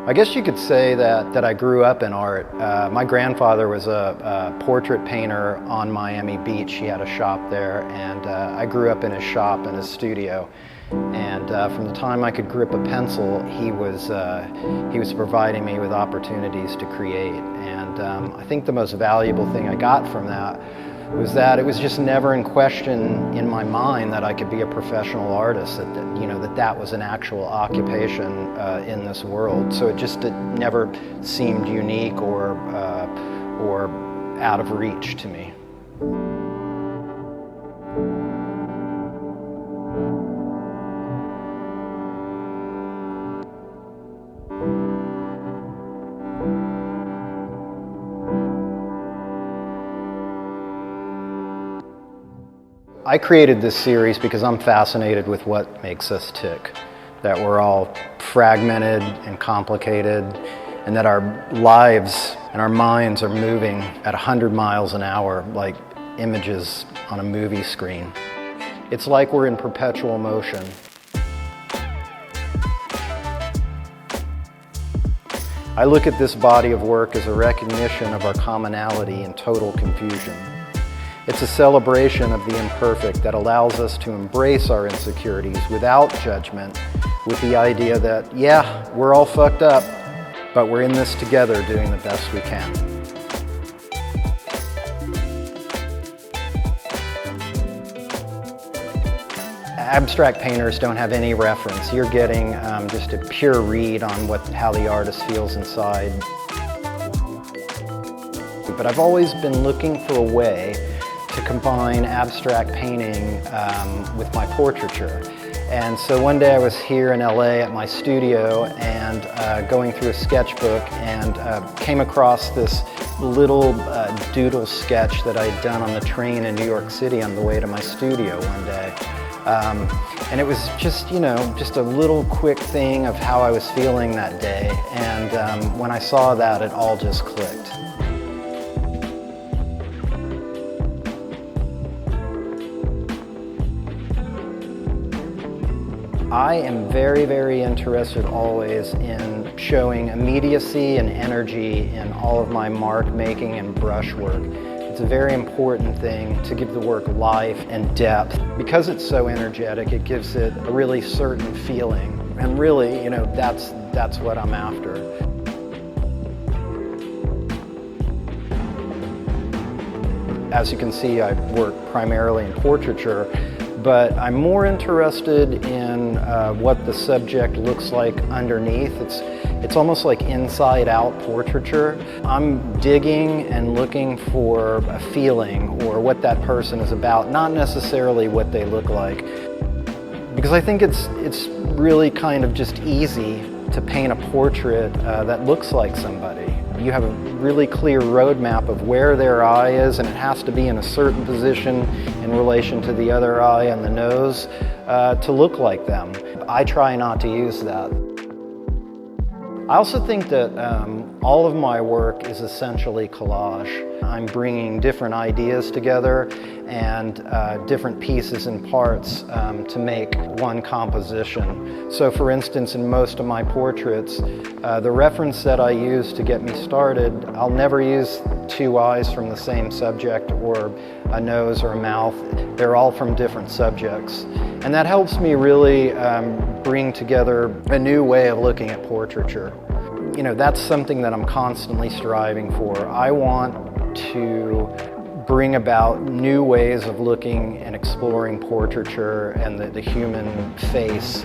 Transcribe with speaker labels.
Speaker 1: I guess you could say that I grew up in art. My grandfather was a portrait painter on Miami Beach. He had a shop there, and I grew up in his shop and his studio. And from the time I could grip a pencil, he was providing me with opportunities to create. And I think the most valuable thing I got from that was that it was just never in question in my mind that I could be a professional artist, that was an actual occupation in this world. So it never seemed unique or out of reach to me. I created this series because I'm fascinated with what makes us tick, that we're all fragmented and complicated, and that our lives and our minds are moving at 100 miles an hour like images on a movie screen. It's like we're in perpetual motion. I look at this body of work as a recognition of our commonality in total confusion. It's a celebration of the imperfect that allows us to embrace our insecurities without judgment, with the idea that, yeah, we're all fucked up, but we're in this together doing the best we can. Abstract painters don't have any reference. You're getting just a pure read on how the artist feels inside. But I've always been looking for a way to combine abstract painting with my portraiture. And so one day I was here in LA at my studio and going through a sketchbook and came across this little doodle sketch that I'd done on the train in New York City on the way to my studio one day. And it was just a little quick thing of how I was feeling that day. And when I saw that, it all just clicked. I am very, very interested always in showing immediacy and energy in all of my mark making and brush work. It's a very important thing to give the work life and depth. Because it's so energetic, it gives it a really certain feeling. And really, that's what I'm after. As you can see, I work primarily in portraiture, but I'm more interested in what the subject looks like underneath. It's almost like inside-out portraiture. I'm digging and looking for a feeling or what that person is about, not necessarily what they look like. Because I think it's really kind of just easy to paint a portrait that looks like somebody. You have a really clear roadmap of where their eye is, and it has to be in a certain position in relation to the other eye and the nose to look like them. I try not to use that. I also think that all of my work is essentially collage. I'm bringing different ideas together and different pieces and parts to make one composition. So for instance, in most of my portraits, the reference that I use to get me started, I'll never use two eyes from the same subject or a nose or a mouth. They're all from different subjects. And that helps me really bring together a new way of looking at portraiture. That's something that I'm constantly striving for. I want to bring about new ways of looking and exploring portraiture and the human face.